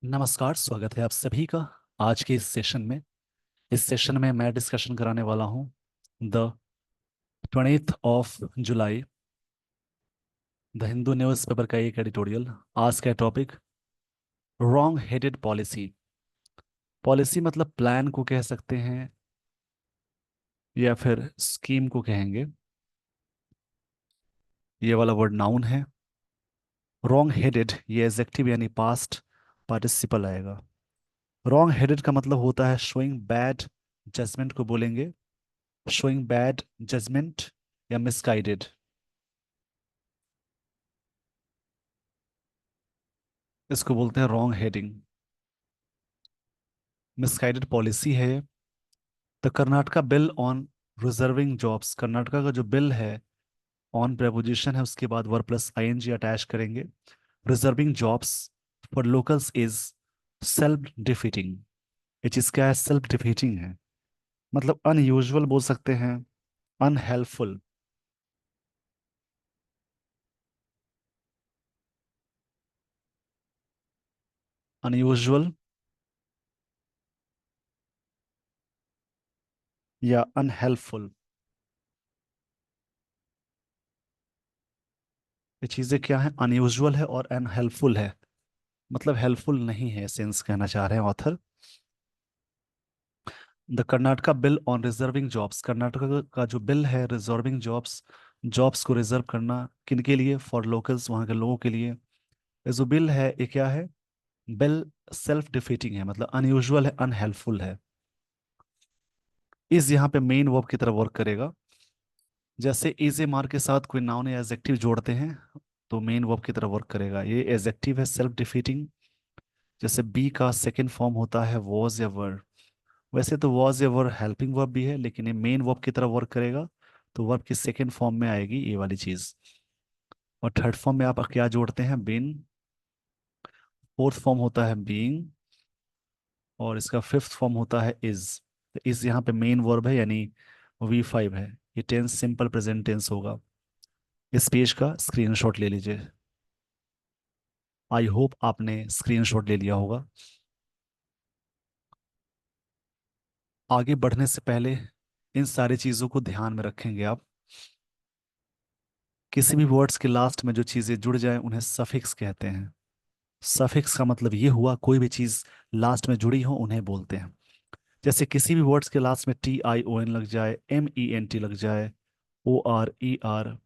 नमस्कार, स्वागत है आप सभी का आज के इस सेशन में। इस सेशन में मैं डिस्कशन कराने वाला हूं the 20th of July the Hindu newspaper का एक एडिटोरियल। आज का topic wrong headed policy. Policy मतलब प्लान को कह सकते हैं या फिर स्कीम को कहेंगे। ये वाला वर्ड नाउन है। रॉन्ग हेडेड ये एडजेक्टिव यानी पास्ट पार्टिसिपल आएगा। रॉन्ग हेडेड का मतलब होता है शोइंग बैड जजमेंट को बोलेंगे, शोइंग बैड जजमेंट या मिसगाइडेड। इसको बोलते हैं रॉन्ग हेडिंग। मिसगाइडेड पॉलिसी है। The Karnataka bill on reserving jobs, Karnataka का जो बिल है ऑन प्रेपोजिशन है, उसके बाद वर्ब प्लस आईएनजी अटैच करेंगे। Reserving jobs for locals is self defeating. ये चीज क्या है? सेल्फ डिफीटिंग है। मतलब अनयूजुअल बोल सकते हैं, अनहेल्पफुल। अनयूजुअल या अनहेल्पफुल, ये चीजें क्या है? अनयूजुअल है और अनहेल्पफुल है। मतलब हेल्पफुल नहीं है, सेंस कहना चाह रहे हैं author. The Karnataka bill on reserving jobs, Karnataka का जो बिल है रिजर्विंग जॉब्स, जॉब्स को रिजर्व करना किन के लिए? फॉर लोकल्स, वहाँ के लोगों के लिए। ये जो बिल है ये क्या है? बिल सेल्फ डिफीटिंग है, मतलब अनयूजुअल है, अनहेल्पफुल है। इस यहाँ पे मेन वर्ब की तरफ वर्क करेगा। जैसे इज ए मार के साथ कोई नाउन या एडजेक्टिव जोड़ते हैं तो मेन वर्ब की तरफ वर्क करेगा। ये एडजेक्टिव है सेल्फ डिफीटिंग। जैसे बी का सेकंड फॉर्म होता है वॉज या वर। वैसे तो वॉज या वर्ब हेल्पिंग वर्ब भी है, लेकिन ये मेन वर्ब की तरह वर्क करेगा। तो वर्ब की सेकंड फॉर्म में आएगी ये वाली चीज। और थर्ड फॉर्म में आप क्या जोड़ते हैं? बीन। फोर्थ फॉर्म होता है बीइंग। और इसका फिफ्थ फॉर्म होता है इज। तो इस यहाँ पे मेन वर्ब है, यानी V5 है। ये टेंस सिंपल प्रेजेंट टेंस होगा। इस पेज का स्क्रीनशॉट ले लीजिए। आई होप आपने स्क्रीनशॉट ले लिया होगा। आगे बढ़ने से पहले इन सारी चीज़ों को ध्यान में रखेंगे आप। किसी भी वर्ड्स के लास्ट में जो चीज़ें जुड़ जाएं उन्हें सफिक्स कहते हैं। सफिक्स का मतलब ये हुआ कोई भी चीज़ लास्ट में जुड़ी हो उन्हें बोलते हैं। जैसे किसी भी वर्ड्स के लास्ट में TION लग जाए, MENT लग जाए, ORER,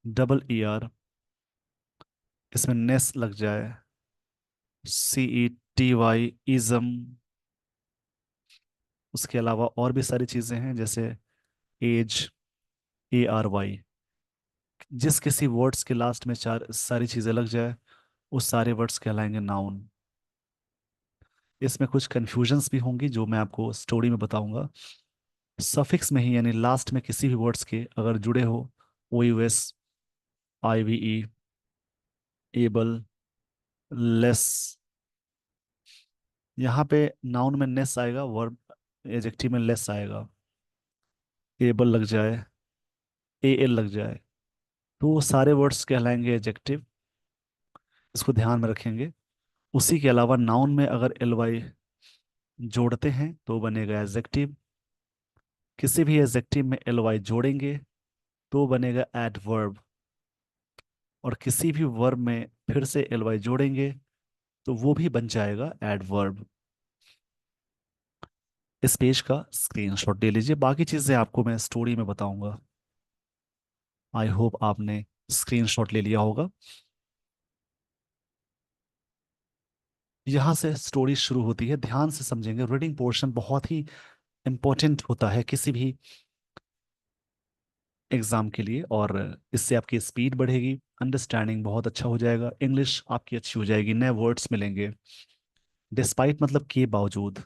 EER, इसमें नेस लग जाए, CETY, इज़म। उसके अलावा और भी सारी चीज़ें हैं जैसे एज, ARY। जिस किसी वर्ड्स के लास्ट में चार सारी चीज़ें लग जाए उस सारे वर्ड्स कहलाएंगे नाउन। इसमें कुछ कन्फ्यूजन्स भी होंगी जो मैं आपको स्टोरी में बताऊंगा। सफिक्स में ही यानी लास्ट में किसी भी वर्ड्स के अगर जुड़े हो, OUS, IVE, एबल, लेस। यहाँ पे नाउन में नेस आएगा, वर्ब एडजेक्टिव में लेस आएगा। एबल लग जाए, AL लग जाए, तो वो सारे वर्ड्स कहलाएंगे एडजेक्टिव। इसको ध्यान में रखेंगे। उसी के अलावा नाउन में अगर LY जोड़ते हैं तो बनेगा एडजेक्टिव। किसी भी एडजेक्टिव में LY जोड़ेंगे तो बनेगा एडवर्ब। और किसी भी वर्ब में फिर से LY जोड़ेंगे तो वो भी बन जाएगा एडवर्ब। इस पेज का स्क्रीनशॉट ले लीजिए, बाकी चीजें आपको मैं स्टोरी में बताऊंगा। आई होप आपने स्क्रीनशॉट ले लिया होगा। यहाँ से स्टोरी शुरू होती है, ध्यान से समझेंगे। रीडिंग पोर्शन बहुत ही इंपॉर्टेंट होता है किसी भी एग्जाम के लिए, और इससे आपकी स्पीड बढ़ेगी, अंडरस्टैंडिंग बहुत अच्छा हो जाएगा, इंग्लिश आपकी अच्छी हो जाएगी, नए वर्ड्स मिलेंगे। डिस्पाइट मतलब के बावजूद।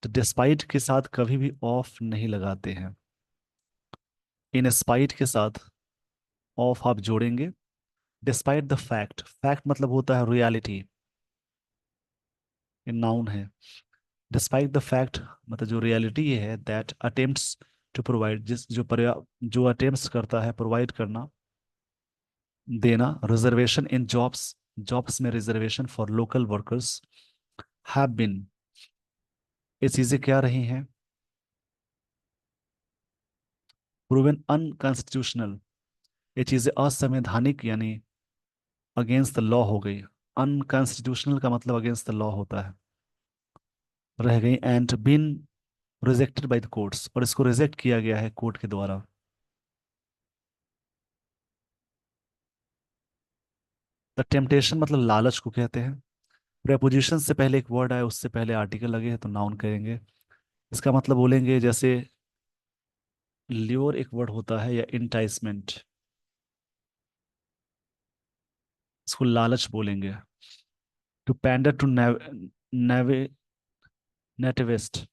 तो डिस्पाइट के साथ कभी भी ऑफ नहीं लगाते हैं। इन स्पाइट के साथ ऑफ आप जोड़ेंगे। डिस्पाइट द फैक्ट, फैक्ट मतलब होता है रियलिटी, ये नाउन है। डिस्पाइट द फैक्ट मतलब जो रियलिटी ये है, दैट अटेम्प्ट्स टू प्रोवाइड, जिस जो अटेम्प्ट्स करता है प्रोवाइड करना, देना, रिजर्वेशन इन जॉब्स, जॉब्स में reservation for local workers, have been, ये चीजें क्या रही हैं? प्रूवन अनकॉन्स्टिट्यूशनल, ये चीजें असंवैधानिक यानी अगेंस्ट द लॉ हो गई। अनकॉन्स्टिट्यूशनल का मतलब अगेंस्ट द लॉ होता है, रह गई। And been rejected by the courts, और इसको रिजेक्ट किया गया है कोर्ट के द्वारा। द टेम्पटेशन मतलब लालच को कहते हैं। प्रेपोजिशन से पहले एक वर्ड आए, उससे पहले आर्टिकल लगे हैं तो नाउन करेंगे। इसका मतलब बोलेंगे जैसे ल्योर एक वर्ड होता है, या इंटाइसमेंट, इसको लालच बोलेंगे। To pander to naive nativist,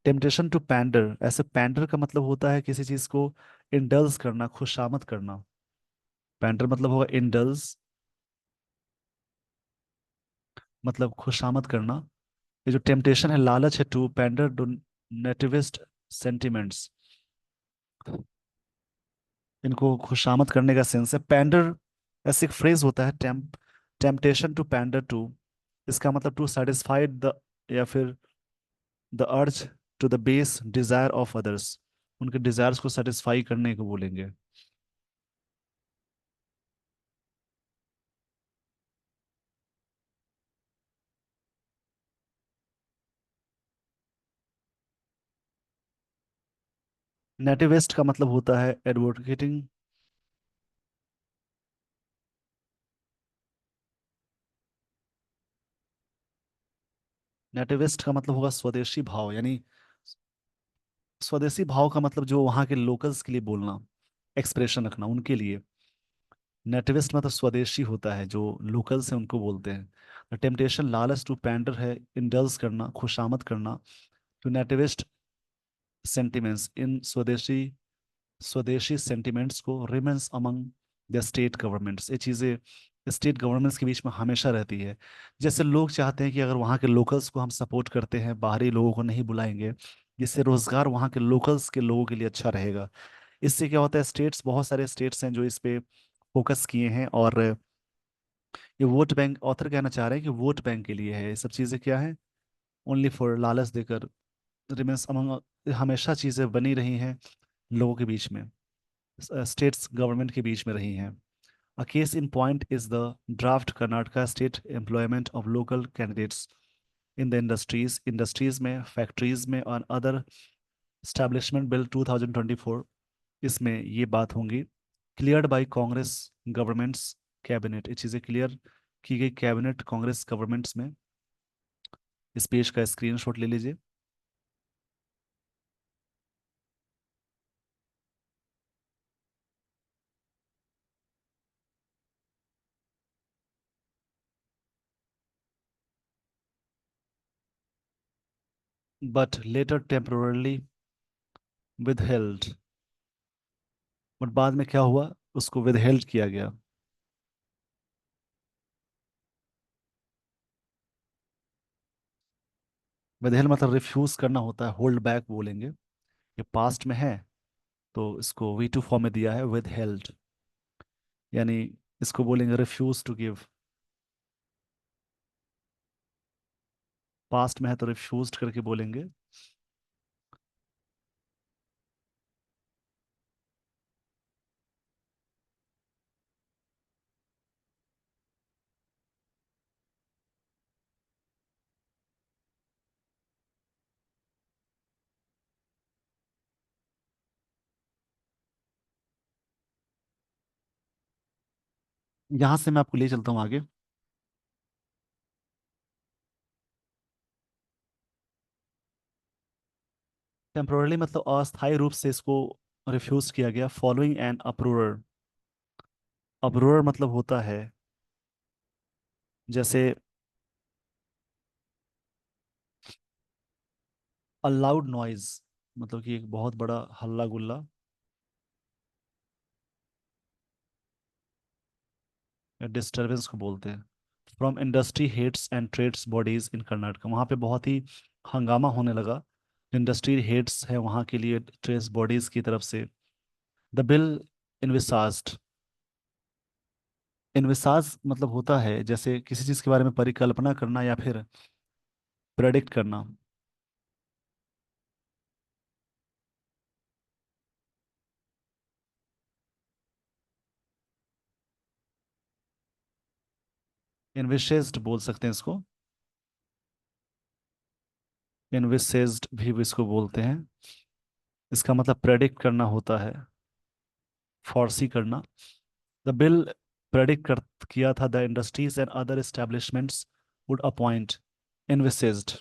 temptation to pander, ऐसे पैंडर का मतलब होता है किसी चीज को इंडल्ज करना, खुशामद करना। पैंडर मतलब होगा इंडल्ज, मतलब खुशामद करना। ये जो टेम्पटेशन है, लालच है, to pander to nativist sentiments, इनको खुशामद करने का सेंस है। पैंडर ऐसे एक फ्रेज होता है, टेम्पटेशन टू पैंडर टू, इसका मतलब टू satisfied द, या फिर the urge to the base desire of others, उनके डिजायर्स को सेटिस्फाई करने को बोलेंगे। नेटिविस्ट का मतलब होता है एडवोकेटिंग। नेटिविस्ट का मतलब होगा स्वदेशी भाव, यानी स्वदेशी भाव का मतलब जो वहाँ के लोकल्स के लिए बोलना, एक्सप्रेशन रखना उनके लिए। नेटिविस्ट मतलब स्वदेशी होता है, जो लोकल्स हैं उनको बोलते हैं। टेम्पटेशन लालच, टू पैंडर है इंडल्ज करना, खुशामद करना। टू नेटिविस्ट सेंटिमेंट्स, इन स्वदेशी स्वदेशी सेंटिमेंट्स को remains among the state governments, ये चीज़ें स्टेट गवर्नमेंट्स के बीच में हमेशा रहती है। जैसे लोग चाहते हैं कि अगर वहाँ के लोकल्स को हम सपोर्ट करते हैं, बाहरी लोगों को नहीं बुलाएंगे, जिससे रोजगार वहाँ के लोकल्स के लोगों के लिए अच्छा रहेगा। इससे क्या होता है, स्टेट्स, बहुत सारे स्टेट्स हैं जो इस पे फोकस किए हैं, और ये वोट बैंक, ऑथर कहना चाह रहे हैं कि वोट बैंक के लिए है ये सब चीज़ें, क्या है, ओनली फॉर लालच देकर, रिमेन्स अमंग, हमेशा चीज़ें बनी रही हैं लोगों के बीच में, स्टेट्स गवर्नमेंट के बीच में रही हैं। A case in point is the draft Karnataka state employment of local candidates in the industries में, फैक्ट्रीज में, और अदर स्टैब्लिशमेंट बिल 2024, इसमें ये बात होंगी। Cleared by Congress governments cabinet, ये चीज़ें क्लियर की गई कैबिनेट कांग्रेस गवर्नमेंट्स में। इस पेज का स्क्रीनशॉट ले लीजिए। But later temporarily withheld, but बाद में क्या हुआ, उसको withheld किया गया। withheld मतलब रिफ्यूज करना होता है, होल्ड बैक बोलेंगे। ये पास्ट में है तो इसको V2 फॉर्म में दिया है, withheld, यानी इसको बोलेंगे रिफ्यूज टू गिव। पास्ट में है तो रिफ्यूज करके बोलेंगे। यहां से मैं आपको ले चलता हूँ आगे। टेम्पोरली मतलब अस्थायी रूप से इसको रिफ्यूज किया गया। फॉलोइंग एन अप्रूवर, अप्रूवर मतलब होता है जैसे अलाउड नॉइज, मतलब कि एक बहुत बड़ा हल्ला गुल्ला, या डिस्टरबेंस को बोलते हैं। From industry heads and trades bodies in Karnataka, वहाँ पे बहुत ही हंगामा होने लगा। इंडस्ट्री हेड्स है वहाँ के लिए, ट्रेड्स बॉडीज की तरफ से। द बिल इनविसास्ड, इन्विसाज मतलब होता है जैसे किसी चीज के बारे में परिकल्पना करना या फिर प्रेडिक्ट करना। इन्विशेस्ड बोल सकते हैं इसको। इन्विसेस्ड भी इसको बोलते हैं। इसका मतलब प्रेडिक्ट करना होता है, फॉरसी करना। द बिल प्रेडिक्ट कर किया था the industries and other establishments would appoint envisaged.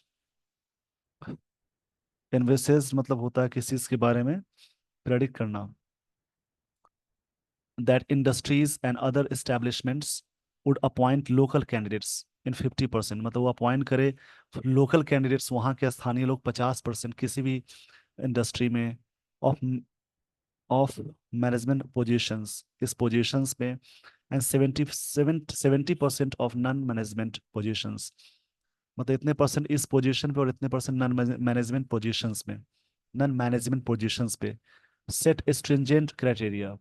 Envisaged मतलब होता है किसी चीज के बारे में प्रेडिक्ट करना, that industries and other establishments would appoint local candidates in 50%, मतलब वो अपॉइंट करे लोकल कैंडिडेट्स, वहाँ के स्थानीय लोग 50% किसी भी इंडस्ट्री में ऑफ ऑफ मैनेजमेंट पोजीशंस, इस पोजीशंस में, and 70% of non management positions, मतलब इतने परसेंट इस पोजीशन पे और इतने परसेंट नॉन मैनेजमेंट पोजीशंस में, नॉन मैनेजमेंट पोजीशंस पे। Set stringent criteria.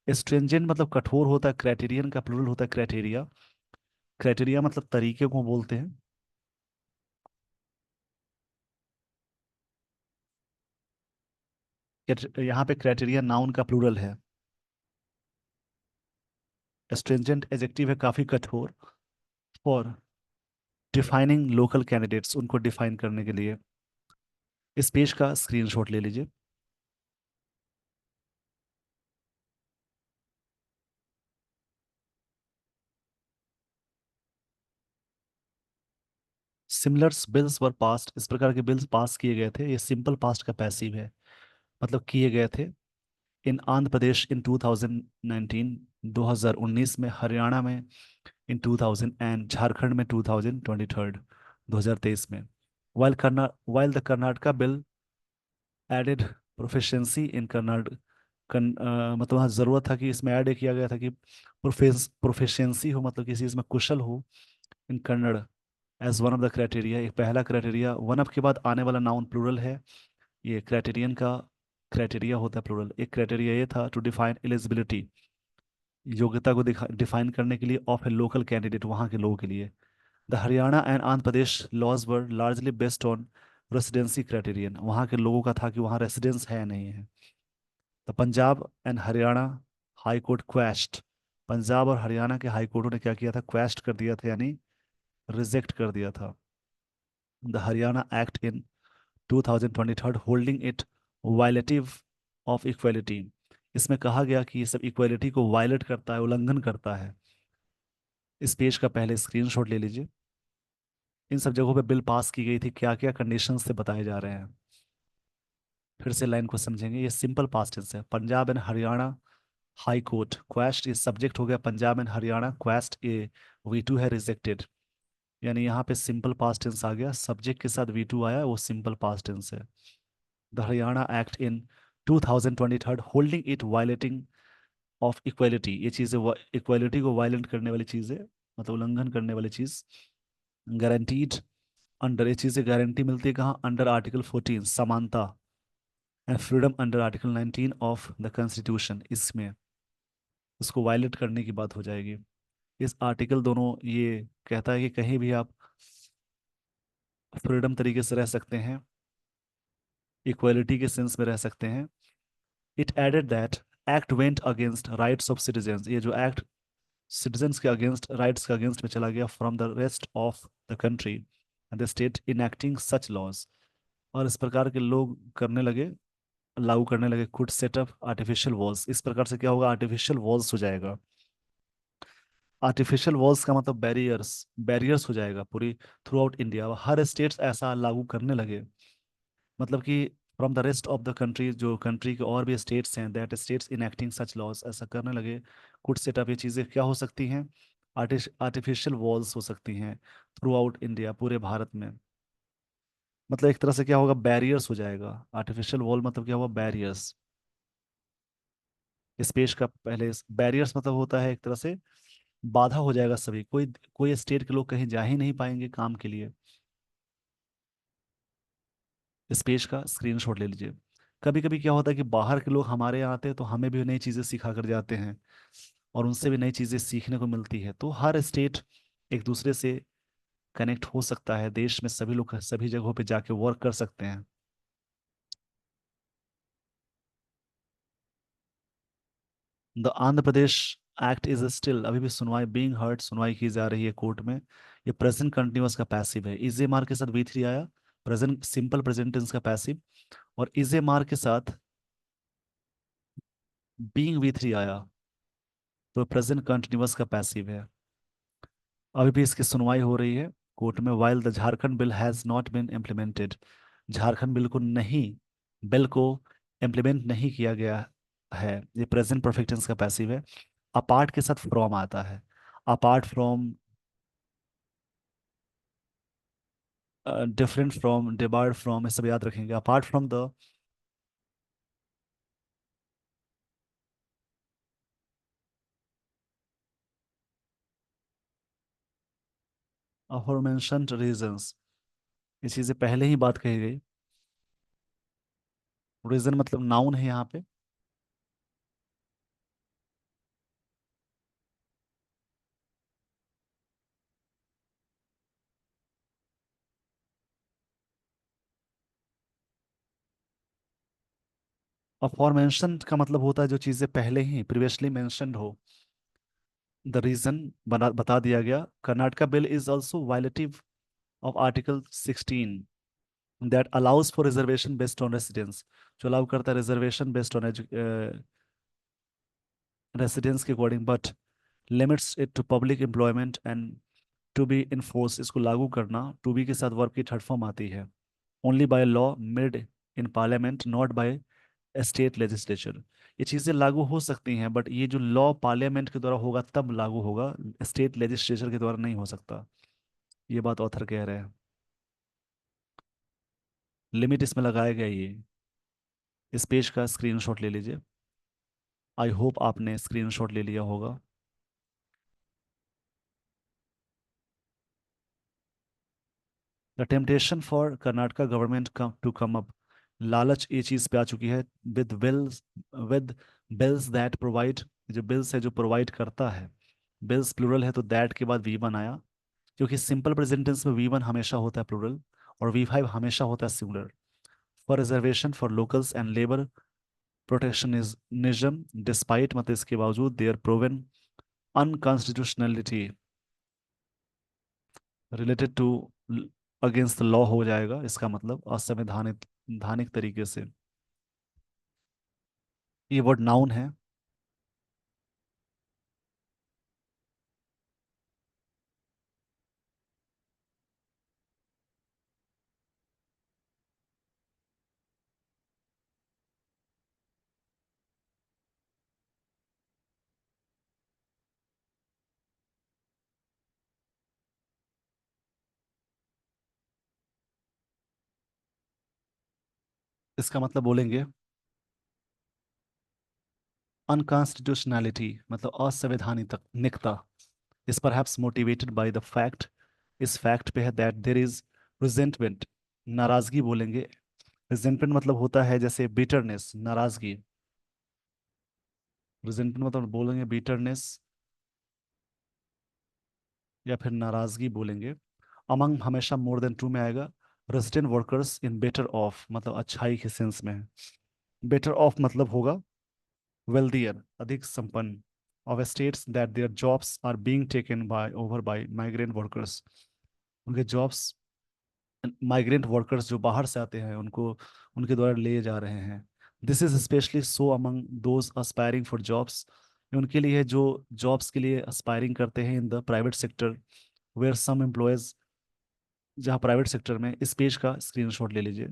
स्ट्रिंजेंट मतलब कठोर होता है, क्राइटेरियन का प्लूरल होता है क्राइटेरिया। क्राइटेरिया मतलब तरीके को बोलते हैं। यहाँ पे क्राइटेरिया नाउन का प्लूरल है। स्ट्रिंजेंट एडजेक्टिव है काफी कठोर, फॉर डिफाइनिंग लोकल कैंडिडेट्स, उनको डिफाइन करने के लिए। इस पेज का स्क्रीनशॉट ले लीजिए। सिमिलर्स बिल्स वर पास्ड, इस प्रकार के बिल्स पास किए गए थे, ये सिंपल पास्ट का पैसिव है, मतलब किए गए थे। इन आंध्र प्रदेश इन 2019, 2019 में, हरियाणा में इन 2000, एंड झारखंड में 2023, 2023 में। while the Karnataka bill added proficiency in मतलब वहाँ जरूरत था कि इसमें ऐड किया गया था कि प्रोफिशिएंसी हो, मतलब किसी इसमें कुशल हो, in Kannada, as one of the criteria, एक पहला क्राइटेरिया। वन ऑफ के बाद आने वाला नाउन प्लूरल है, ये क्राइटेरियन का क्राइटेरिया होता है प्लूरल। एक क्राइटेरिया ये था टू डिफाइन एलिजिबिलिटी, योग्यता को डिफाइन करने के लिए, ऑफ ए लोकल कैंडिडेट, वहाँ के लोगों के लिए। The Haryana and Andhra Pradesh laws were largely based on residency criterion, वहाँ के लोगों का था कि वहाँ रेसिडेंस है नहीं है। The Punjab and Haryana high court quashed, Punjab और हरियाणा के हाई कोर्टों ने क्या किया था, क्वेश्ड कर दिया था, यानी रिजेक्ट कर दिया था the Haryana act in 2023 holding it violative of equality. इसमें कहा गया कि ये सब इक्वलिटी को वायलेट करता है, उल्लंघन करता है। इस पेज का पहले स्क्रीनशॉट ले लीजिए। इन सब जगहों पे बिल पास की गई थी, क्या क्या कंडीशन से बताए जा रहे हैं। फिर से लाइन को समझेंगे, ये सिंपल पास्ट टेंस है। Punjab and Haryana high court quest, ये सब्जेक्ट हो गया पंजाब एंड हरियाणा, क्वेस्ट ये V2 है, रिजेक्टेड, यानी यहाँ पे सिंपल पास्ट टेंस आ गया, सब्जेक्ट के साथ V2 आया, वो सिंपल पास्ट टेंस है। The Haryana act in 2023 holding it violating of equality, ये चीज़ें इक्वलिटी को वायलेट करने वाली चीज़ है, मतलब उल्लंघन करने वाली चीज़। गारंटीड अंडर, ये चीज़ें गारंटी मिलती है कहाँ, अंडर आर्टिकल 14 समानता, and freedom under article 19 of the constitution, इसमें इसको वायलेट करने की बात हो जाएगी। इस आर्टिकल दोनों ये कहता है कि कहीं भी आप फ्रीडम तरीके से रह सकते हैं, इक्वलिटी के सेंस में रह सकते हैं। It added that act went against rights of citizens, ये जो एक्ट सिटीजन्स के अगेंस्ट, राइट्स के अगेंस्ट में चला गया, from the rest of the country and the state enacting such laws, और इस प्रकार के लोग करने लगे, लागू करने लगे, could set up artificial walls, इस प्रकार से क्या होगा, आर्टिफिशियल वॉल्स हो जाएगा। आर्टिफिशियल वॉल्स का मतलब बैरियर्स, बैरियर्स हो जाएगा पूरी थ्रू आउट इंडिया, हर स्टेट्स ऐसा लागू करने लगे, मतलब कि from the rest of the country, जो कंट्री के और भी स्टेट्स हैं, that states enacting such laws, ऐसा करने लगे। कुड सेटअप, ये चीज़ें क्या हो सकती हैं, आर्टिफिशियल वॉल्स हो सकती हैं थ्रू आउट इंडिया, पूरे भारत में। मतलब एक तरह से क्या होगा, बैरियर्स हो जाएगा। आर्टिफिशियल वॉल मतलब क्या हुआ, बैरियर्स। स्पेस का पहले बैरियर्स मतलब होता है एक तरह से बाधा हो जाएगा, सभी कोई कोई स्टेट के लोग कहीं जा ही नहीं पाएंगे काम के लिए। इस पेज का स्क्रीनशॉट ले लीजिए। कभी कभी क्या होता है कि बाहर के लोग हमारे यहाँ आते हैं तो हमें भी नई चीज़ें सिखा कर जाते हैं, और उनसे भी नई चीज़ें सीखने को मिलती है। तो हर स्टेट एक दूसरे से कनेक्ट हो सकता है, देश में सभी लोग सभी जगहों पे जाके वर्क कर सकते हैं। The Andhra Pradesh act is still, अभी भी सुनवाई बीइंग हर्ड, सुनवाई की जा रही है कोर्ट में। ये प्रेजेंट कंटिन्यूअस का पैसिव है, इज ए मार के साथ वी थ्री आया, प्रेजेंट सिंपल प्रेजेंट टेंस का पैसिव, और इज ए मार के साथ बीइंग वी थ्री आया तो प्रेजेंट कंटिन्यूअस का पैसिव है। अभी भी इसकी सुनवाई हो रही है कोर्ट में। While the Jharkhand bill has not been implemented, Jharkhand bill को इम्प्लीमेंट नहीं किया गया है, ये प्रेजेंट परफेक्ट टेंस का पैसिव है। अपार्ट के साथ फ्रॉम आता है, apart from, different from, debarred from, ये सब याद रखेंगे। Apart from the aforementioned reasons, ये चीजें पहले ही बात कही गई। रीजन मतलब नाउन है यहाँ पे। अफॉरमेंशन्ड का मतलब होता है जो चीजें पहले ही प्रीवियसली मेंशन्ड हो। द रीजन बना बता दिया गया। Karnataka bill is also violative of article 16 that allows for reservation based on residence, जो अलाउ करता है रिजर्वेशन बेस्ड ऑन रेसिडेंस के according, but limits it to public employment and to be enforce, इसको लागू करना टू बी के साथ verb की थर्ड फॉर्म आती है। Only by law made in parliament not by state legislature, ये चीज़ें लागू हो सकती हैं बट ये जो लॉ पार्लियामेंट के द्वारा होगा तब लागू होगा, स्टेट लेजिस्लेचर के द्वारा नहीं हो सकता। ये बात ऑथर कह रहे हैं। लिमिट इसमें लगाया गया ये। इस पेज का स्क्रीनशॉट ले लीजिए। आई होप आपने स्क्रीनशॉट ले लिया होगा। The temptation for Karnataka government to come up, लालच ये चीज़ पे आ चुकी है। With bills, with bills that provide, जो बिल्स है जो प्रोवाइड करता है, बिल्स प्लूरल है तो दैट के बाद वी वन आया, क्योंकि सिंपल प्रेजेंट टेंस में वी वन हमेशा होता है प्लूरल और वी फाइव हमेशा होता है singular. For reservation for locals and labour protectionism despite, मतलब इसके बावजूद their proven unconstitutionality related to, against the law हो जाएगा, इसका मतलब असंवैधानिक धानिक तरीके से। ये वर्ड नाउन है। इसका मतलब बोलेंगे अनकॉन्स्टिट्यूशनैलिटी, मतलब असंवैधानिकता is perhaps motivated by the fact, इस फैक्ट पे है दैट देर इज रिजेंटमेंट, नाराजगी बोलेंगे। रिजेंटमेंट मतलब होता है जैसे बिटरनेस, नाराजगी। रिजेंटमेंट मतलब बोलेंगे बिटरनेस या फिर नाराजगी बोलेंगे। अमंग हमेशा मोर देन टू में आएगा। Resident workers in better of, मतलब अच्छाई के सेंस में है। बेटर ऑफ मतलब होगा वेल्दियर, अधिक संपन्न, of states that their jobs are being taken by over by migrant workers, उनके जॉब्स माइग्रेंट वर्कर्स जो बाहर से आते हैं उनको उनके द्वारा लिए जा रहे हैं। This is specially so among those aspiring for jobs, उनके लिए जो जॉब्स के लिए अस्पायरिंग करते हैं in the private sector, where some employees, जहाँ प्राइवेट सेक्टर में। इस पेज का स्क्रीनशॉट ले लीजिए।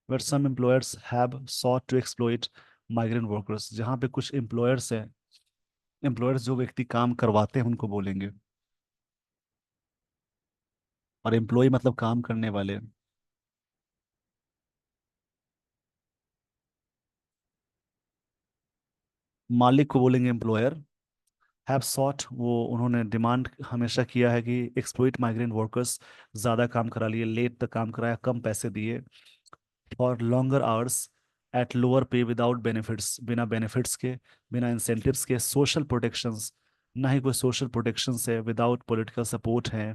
Where some employers have sought to exploit migrant workers, जहाँ पे कुछ एम्प्लॉयर्स हैं, एम्प्लॉयर्स जो व्यक्ति काम करवाते हैं उनको बोलेंगे, और एम्प्लॉय मतलब काम करने वाले। मालिक को बोलेंगे एम्प्लॉयर। हैव सॉट, वो उन्होंने डिमांड हमेशा किया है कि एक्सप्लॉइट माइग्रेंट वर्कर्स, ज़्यादा काम करा लिए, लेट तक काम कराया, कम पैसे दिए। For longer hours at lower पे विदाउट बेनिफिट्स, बिना बेनिफिट्स के, बिना इंसेंटिव्स के, सोशल प्रोटेक्शंस, ना ही कोई सोशल प्रोटेक्शंस है, विदाउट पॉलिटिकल सपोर्ट है,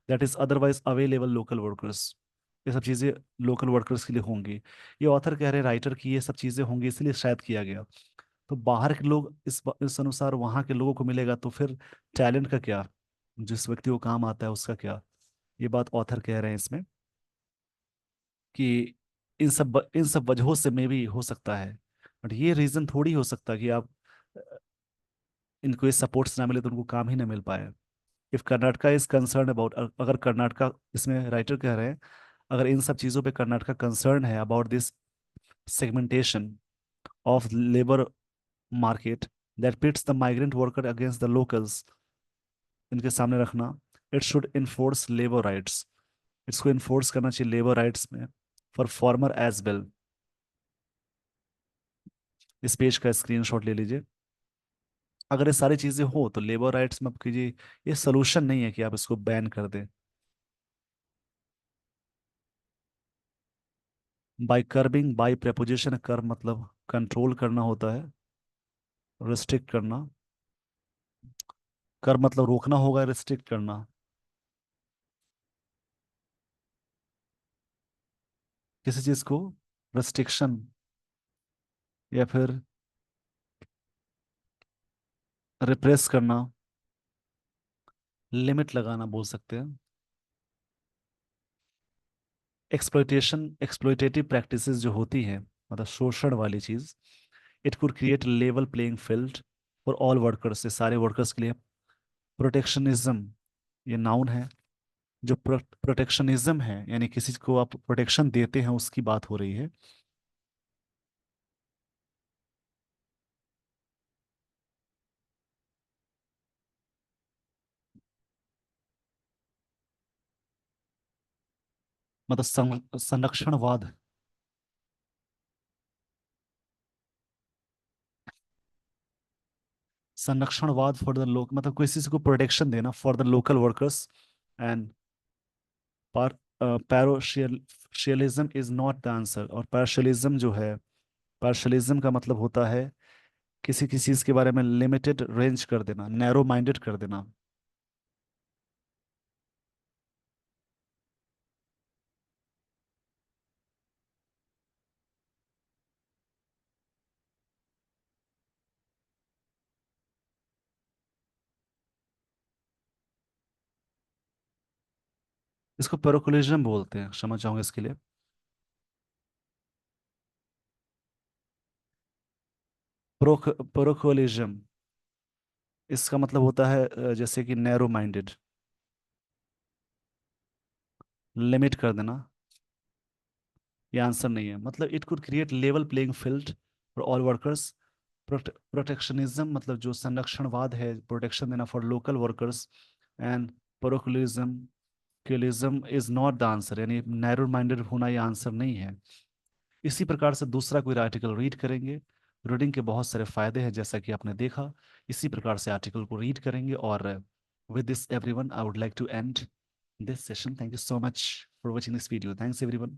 that is otherwise available local workers. ये सब चीज़ें लोकल वर्कर्स के लिए होंगी। ये ऑथर कह रहे हैं राइटर की, ये सब चीज़ें होंगी इसलिए शायद किया गया। तो बाहर के लोग इस अनुसार वहाँ के लोगों को मिलेगा, तो फिर टैलेंट का क्या, जिस व्यक्ति को काम आता है उसका क्या। ये बात ऑथर कह रहे हैं इसमें कि इन सब वजहों से मे भी हो सकता है। बट ये रीजन थोड़ी हो सकता कि आप इनको ये सपोर्ट्स ना मिले तो उनको काम ही ना मिल पाए। If Karnataka is concern about, अगर कर्नाटका, इसमें राइटर कह रहे हैं, अगर इन सब चीज़ों पे कर्नाटका कंसर्न है about this segmentation of labour market that pits the migrant worker against the locals, इनके सामने रखना, it should enforce labour rights, इसको इन्फोर्स करना चाहिए लेबर राइट्स में, फॉर फॉर्मर एज वेल। इस पेज का स्क्रीनशॉट ले लीजिए। अगर ये सारी चीजें हो तो लेबर राइट्स में आप कीजिए। ये सोल्यूशन नहीं है कि आप इसको बैन कर दें। बाय कर्बिंग, बाय प्रेपोजिशन, कर मतलब कंट्रोल करना होता है, रिस्ट्रिक्ट करना। कर मतलब रोकना होगा, रिस्ट्रिक्ट करना किसी चीज को, रिस्ट्रिक्शन, या फिर रिप्रेस करना, लिमिट लगाना बोल सकते हैं। एक्सप्लॉइटेशन, एक्सप्लॉइटेटिव प्रैक्टिसेस जो होती हैं, मतलब शोषण वाली चीज, it could create level playing field for all workers, ये सारे वर्कर्स के लिए। प्रोटेक्शनिज्म, ये नाउन है। जो प्रोटेक्शनिज्म है यानी किसी को आप प्रोटेक्शन देते हैं उसकी बात हो रही है। मतलब संरक्षणवाद, संरक्षणवाद फॉर द लोक, मतलब किसी को प्रोटेक्शन देना for the local workers. And पार parochialism is not the answer, और पार्शियलिज्म जो है, पार्शियलिज्म का मतलब होता है किसी किसी चीज के बारे में लिमिटेड रेंज कर देना, नैरो माइंडेड कर देना। इसको पेरोकुलिज्म बोलते हैं, क्षमा चाहूंगा इसके लिए। पेरोकुलिज्म, इसका मतलब होता है जैसे कि नैरो माइंडेड, लिमिट कर देना। ये आंसर नहीं है। मतलब it could create level playing field for all workers. Protectionism मतलब जो संरक्षणवाद है, प्रोटेक्शन देना for local workers. And parochialism, क्यूलिज्म इज नॉट द आंसर, यानी नैरो माइंडेड होना ये आंसर नहीं है। इसी प्रकार से दूसरा कोई आर्टिकल रीड करेंगे। रीडिंग के बहुत सारे फायदे हैं जैसा कि आपने देखा। इसी प्रकार से आर्टिकल को रीड करेंगे। और with this everyone I would like to end this session. Thank you so much for watching this video. Thanks everyone.